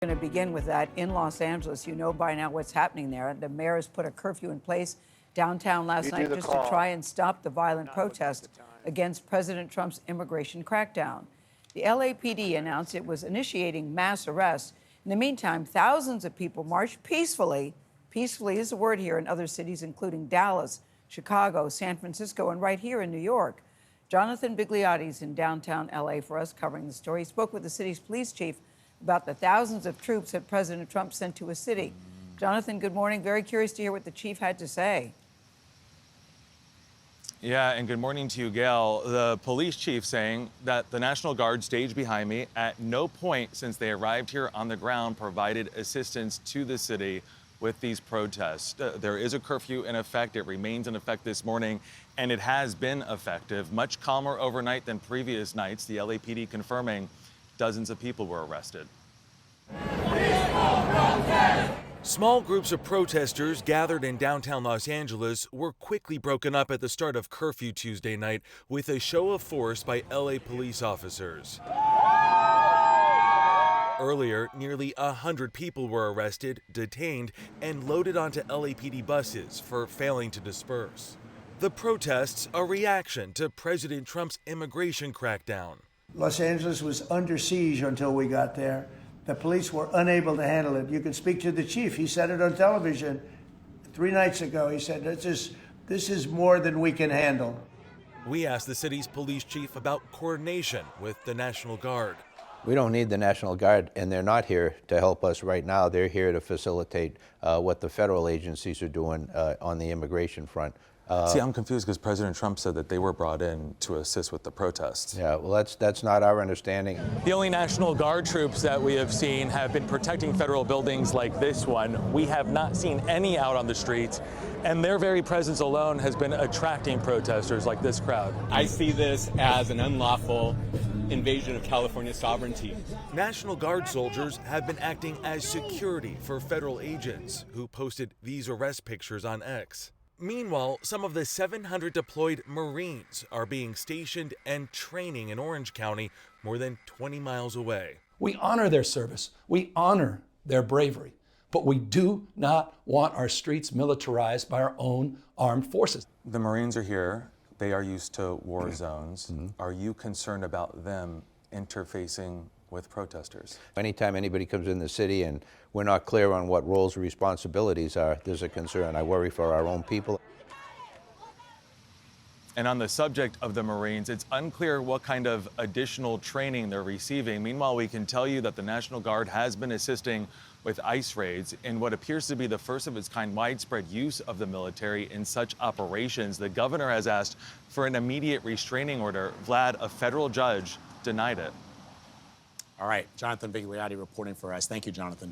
Going to begin with that in Los Angeles. You know by now what's happening there. The mayor has put a curfew in place downtown last night just to try and stop the violent protest against President Trump's immigration crackdown. The LAPD announced it was initiating mass arrests. In the meantime, thousands of people marched peacefully. Peacefully is a word here in other cities, including Dallas, Chicago, San Francisco, and right here in New York. Jonathan Vigliotti is in downtown LA for us, covering the story. He spoke with the city's police chief about the thousands of troops that President Trump sent to his city. Jonathan, good morning. Very curious to hear what the chief had to say. Yeah, and good morning to you, Gayle. The police chief saying that the National Guard staged behind me at no point since they arrived here on the ground provided assistance to the city with these protests. There is a curfew in effect. It remains in effect this morning, and it has been effective. Much calmer overnight than previous nights. The LAPD confirming dozens of people were arrested. Small groups of protesters gathered in downtown Los Angeles were quickly broken up at the start of curfew Tuesday night with a show of force by LA police officers. Earlier, nearly 100 people were arrested, detained, and loaded onto LAPD buses for failing to disperse. The protests a reaction to President Trump's immigration crackdown. Los Angeles was under siege until we got there. The police were unable to handle it. You can speak to the chief. He said it on television 3 nights ago. He said, this is more than we can handle. We asked the city's police chief about coordination with the National Guard. We don't need the National Guard, and they're not here to help us right now. They're here to facilitate what the federal agencies are doing on the immigration front. See, I'm confused because President Trump said that they were brought in to assist with the protests. Yeah, well, that's not our understanding. The only National Guard troops that we have seen have been protecting federal buildings like this one. We have not seen any out on the streets, and their very presence alone has been attracting protesters like this crowd. I see this as an unlawful invasion of California sovereignty. National Guard soldiers have been acting as security for federal agents who posted these arrest pictures on X. Meanwhile, some of the 700 deployed Marines are being stationed and training in Orange County, more than 20 miles away. We honor their service. We honor their bravery. But we do not want our streets militarized by our own armed forces. The Marines are here. They are used to war zones. Are you concerned about them interfacing with protesters? Anytime anybody comes in the city and we're not clear on what roles and responsibilities are, there's a concern. I worry for our own people. And on the subject of the Marines, it's unclear what kind of additional training they're receiving. Meanwhile, we can tell you that the National Guard has been assisting with ICE raids in what appears to be the first of its kind widespread use of the military in such operations. The governor has asked for an immediate restraining order. Vlad, a federal judge, denied it. All right, Jonathan Vigliotti reporting for us. Thank you, Jonathan.